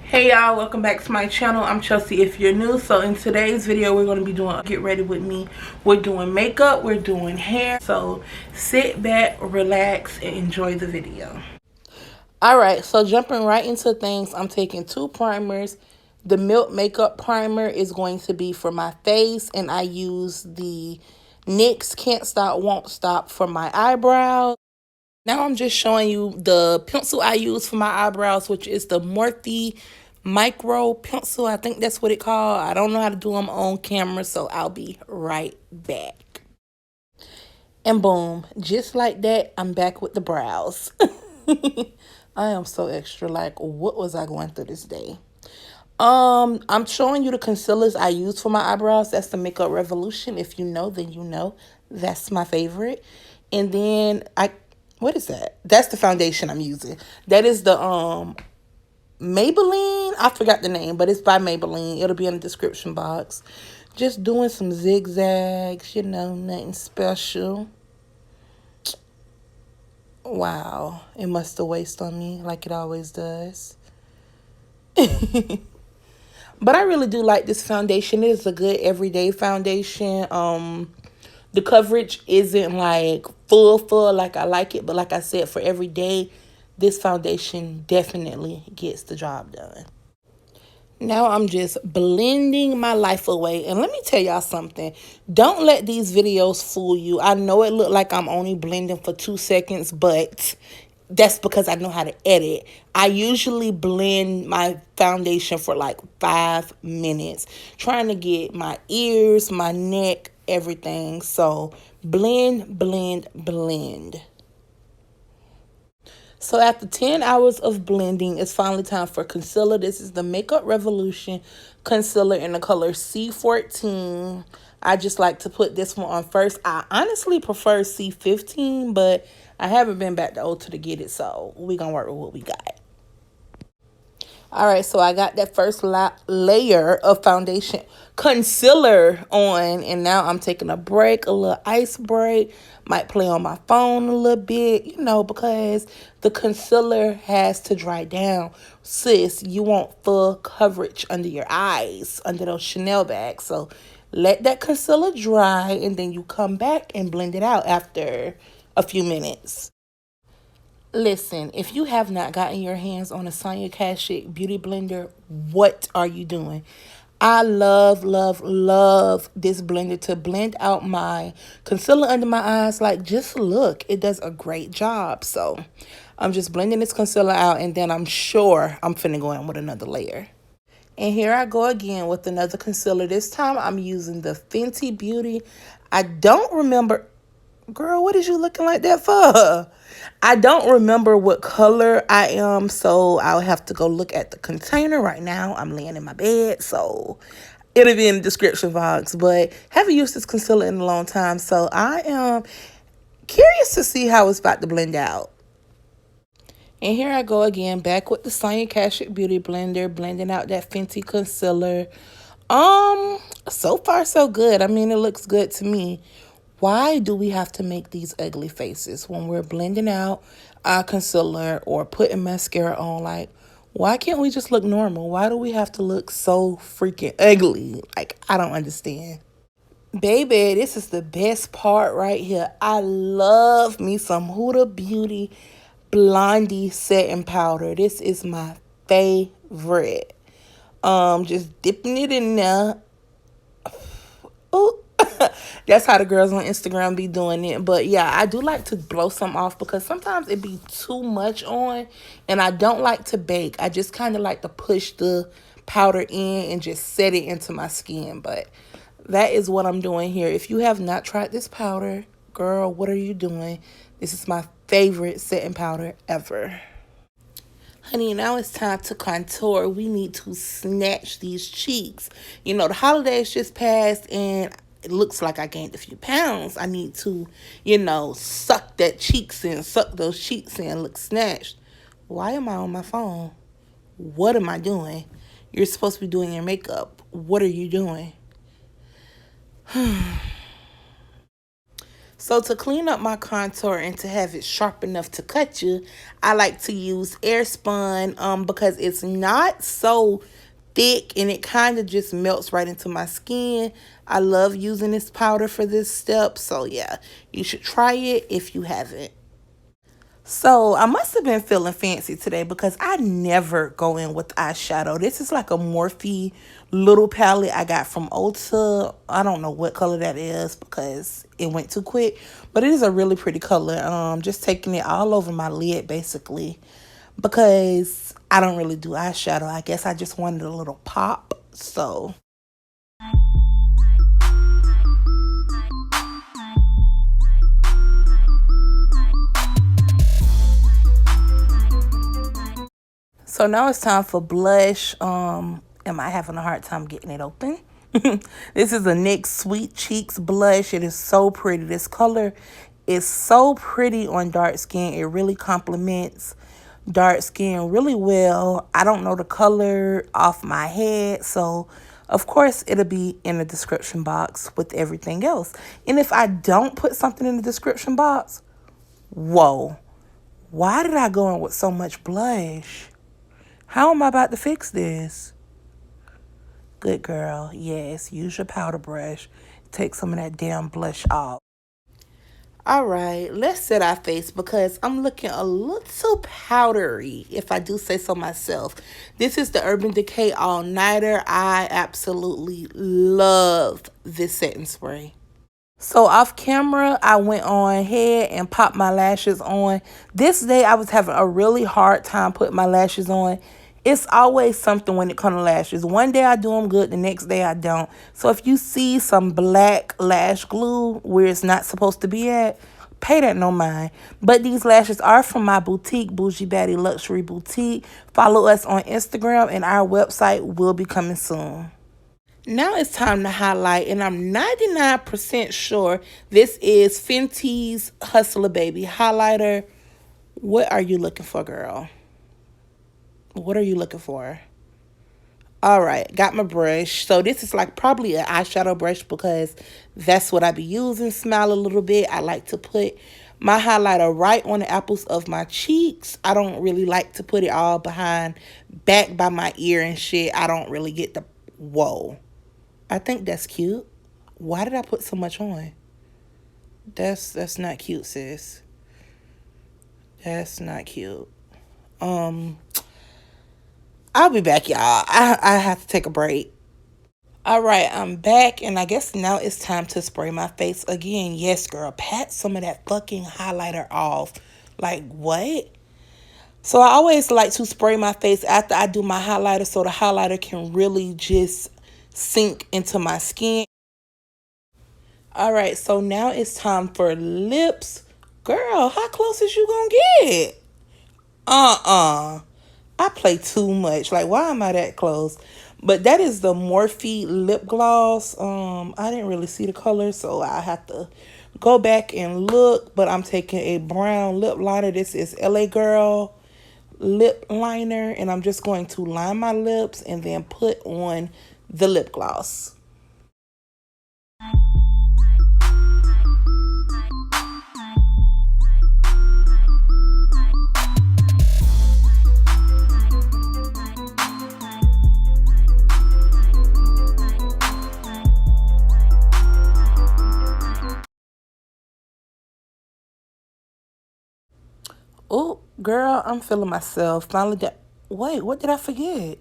Hey y'all, welcome back to my channel. I'm Chelsea if you're new. So in today's video we're going to be doing get ready with me. We're doing makeup, we're doing hair. So sit back, relax, and enjoy the video. Alright, so jumping right into things, I'm taking two primers. The Milk Makeup Primer is going to be for my face, and I use the NYX Can't Stop Won't Stop for my eyebrows. Now I'm just showing you the pencil I use for my eyebrows, which is the Morphe Micro Pencil. I think that's what it called. I don't know how to do them on camera, so I'll be right back. And boom, just like that, I'm back with the brows. I am so extra. Like, what was I going through this day? I'm showing you the concealers I use for my eyebrows. That's the Makeup Revolution. If you know, then you know. That's my favorite. And then what is that? That's the foundation I'm using. That is the Maybelline. I forgot the name, but it's by Maybelline. It'll be in the description box. Just doing some zigzags, you know, nothing special. Wow, it must have wasted on me like it always does. But I really do like this foundation. It is a good everyday foundation. The coverage isn't like full like I like it, but like I said, for every day, this foundation definitely gets the job done. Now I'm just blending my life away. And let me tell y'all something. Don't let these videos fool you. I know it looked like I'm only blending for 2 seconds, but that's because I know how to edit. I usually blend my foundation for like 5 minutes, trying to get my ears, my neck, everything. So blend, blend, blend. So after 10 hours of blending, it's finally time for concealer. This is the Makeup Revolution concealer in the color C14. I just like to put this one on first. I honestly prefer C15, but I haven't been back to Ulta to get it, so we're going to work with what we got. All right, so I got that first layer of foundation concealer on, and now I'm taking a break, a little ice break. Might play on my phone a little bit, you know, because the concealer has to dry down. Sis, you want full coverage under your eyes, under those Chanel bags. So let that concealer dry, and then you come back and blend it out after a few minutes. Listen, if you have not gotten your hands on a Sonia Kashuk Beauty Blender, what are you doing? I love, love, love this blender to blend out my concealer under my eyes. Like, just look. It does a great job. So, I'm just blending this concealer out, and then I'm sure I'm finna go in with another layer. And here I go again with another concealer. This time, I'm using the Fenty Beauty. I don't remember... Girl, what is you looking like that for? I don't remember what color I am, so I'll have to go look at the container right now. I'm laying in my bed, so it'll be in the description box. But haven't used this concealer in a long time, so I am curious to see how it's about to blend out. And here I go again, back with the Sonia Kashuk Beauty Blender, blending out that Fenty concealer. So far so good. I mean, it looks good to me. Why do we have to make these ugly faces when we're blending out our concealer or putting mascara on? Like, why can't we just look normal? Why do we have to look so freaking ugly? Like, I don't understand. Baby, this is the best part right here. I love me some Huda Beauty Blondie setting powder. This is my favorite. Just dipping it in there. Ooh. That's how the girls on Instagram be doing it. But yeah, I do like to blow some off because sometimes it be too much on, and I don't like to bake. I just kind of like to push the powder in and just set it into my skin. But that is what I'm doing here. If you have not tried this powder, girl, what are you doing? This is my favorite setting powder ever. Honey, now it's time to contour. We need to snatch these cheeks. You know, the holidays just passed, and it looks like I gained a few pounds. I need to, you know, suck that cheeks in, suck those cheeks in, look snatched. Why am I on my phone? What am I doing? You're supposed to be doing your makeup. What are you doing? So to clean up my contour and to have it sharp enough to cut you, I like to use Airspun because it's not so thick and it kind of just melts right into my skin. I love using this powder for this step. So yeah, you should try it if you haven't. So I must have been feeling fancy today because I never go in with eyeshadow. This is like a Morphe little palette I got from Ulta. I don't know what color that is because it went too quick. But it is a really pretty color. Just taking it all over my lid basically because I don't really do eyeshadow. I guess I just wanted a little pop. So So now it's time for blush. Am I having a hard time getting it open? This is a NYX Sweet Cheeks blush. It is so pretty. This color is so pretty on dark skin. It really complements dark skin really well. I don't know the color off my head, so of course it'll be in the description box with everything else. And if I don't put something in the description box, whoa, why did I go in with so much blush? How am I about to fix this? Good girl. Yes, use your powder brush. Take some of that damn blush off. All right, let's set our face because I'm looking a little powdery, if I do say so myself. This is the Urban Decay All Nighter. I absolutely love this setting spray. So off camera, I went on ahead and popped my lashes on. This day, I was having a really hard time putting my lashes on. It's always something when it comes to lashes. One day I do them good, the next day I don't. So if you see some black lash glue where it's not supposed to be at, pay that no mind. But these lashes are from my boutique, Bougie Baddie Luxury Boutique. Follow us on Instagram and our website will be coming soon. Now it's time to highlight, and I'm 99% sure this is Fenty's Hustler Baby highlighter. What are you looking for, girl? What are you looking for? All right, got my brush. So this is like probably an eyeshadow brush because that's what I be using. Smile a little bit. I like to put my highlighter right on the apples of my cheeks. I don't really like to put it all behind, back by my ear and shit. I don't really get the, whoa. I think that's cute. Why did I put so much on? That's not cute, sis. That's not cute. I'll be back, y'all. I have to take a break. All right, I'm back, and I guess now it's time to spray my face again. Yes, girl, pat some of that fucking highlighter off. Like, what? So I always like to spray my face after I do my highlighter so the highlighter can really just sink into my skin. All right, so now it's time for lips. Girl, how close is you gonna get? I play too much. Like, why am I that close? But that is the Morphe lip gloss. I didn't really see the color, so I have to go back and look. But I'm taking a brown lip liner. This is LA Girl lip liner, and I'm just going to line my lips and then put on the lip gloss. Oh, girl, I'm feeling myself. Finally, wait, what did I forget?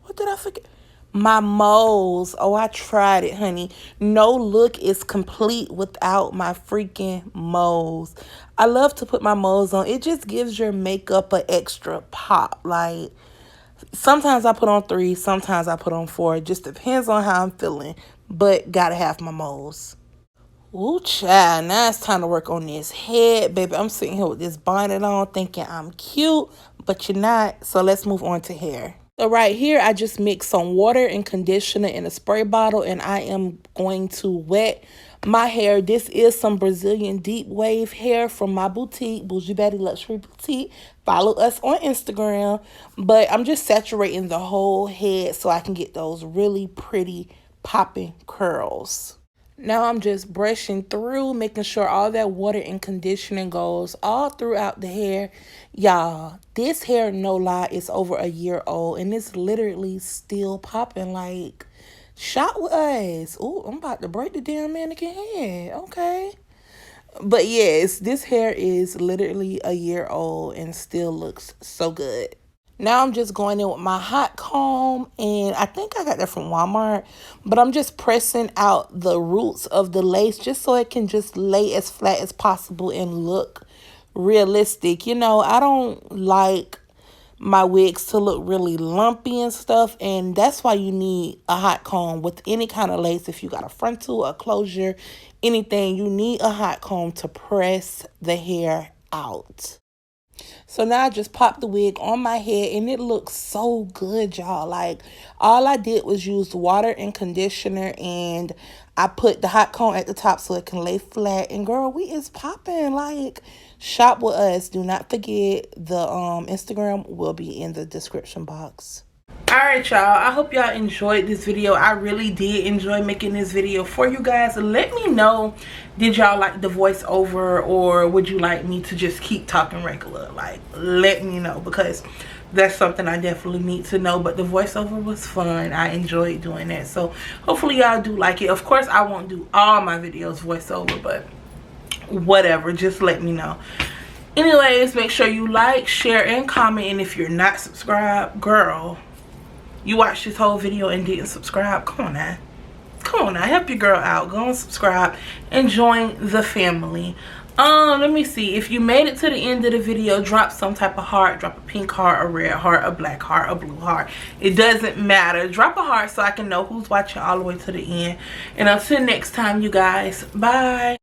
What did I forget? My moles. Oh, I tried it, honey. No look is complete without my freaking moles. I love to put my moles on. It just gives your makeup an extra pop. Like, sometimes I put on 3, sometimes I put on 4. It just depends on how I'm feeling. But gotta have my moles. Ooh, child, now it's time to work on this head, baby. I'm sitting here with this bonnet on thinking I'm cute, but you're not. So let's move on to hair. So right here, I just mixed some water and conditioner in a spray bottle, and I am going to wet my hair. This is some Brazilian deep wave hair from my boutique, Bougie Baddie Luxury Boutique. Follow us on Instagram. But I'm just saturating the whole head so I can get those really pretty popping curls. Now I'm just brushing through, making sure all that water and conditioning goes all throughout the hair. Y'all, this hair, no lie, is over a year old and it's literally still popping. Like, shot with us. Ooh, I'm about to break the damn mannequin head. Okay. But yes, this hair is literally a year old and still looks so good. Now I'm just going in with my hot comb, and I think I got that from Walmart, but I'm just pressing out the roots of the lace just so it can just lay as flat as possible and look realistic. You know, I don't like my wigs to look really lumpy and stuff, and that's why you need a hot comb with any kind of lace. If you got a frontal, a closure, anything, you need a hot comb to press the hair out. So now I just popped the wig on my head and it looks so good, y'all. Like, all I did was use water and conditioner, and I put the hot comb at the top so it can lay flat. And girl, we is popping. Like, shop with us. Do not forget the Instagram will be in the description box. Alright, y'all, I hope y'all enjoyed this video. I really did enjoy making this video for you guys. Let me know, did y'all like the voiceover, or would you like me to just keep talking regular? Like, let me know, because that's something I definitely need to know. But the voiceover was fun. I enjoyed doing that, so hopefully y'all do like it. Of course, I won't do all my videos voiceover, but whatever, just let me know. Anyways, make sure you like, share, and comment. And if you're not subscribed, girl, you watched this whole video and didn't subscribe, come on now. Come on now, help your girl out. Go and subscribe and join the family. Let me see. If you made it to the end of the video, drop some type of heart. Drop a pink heart, a red heart, a black heart, a blue heart. It doesn't matter. Drop a heart so I can know who's watching all the way to the end. And until next time, you guys, bye.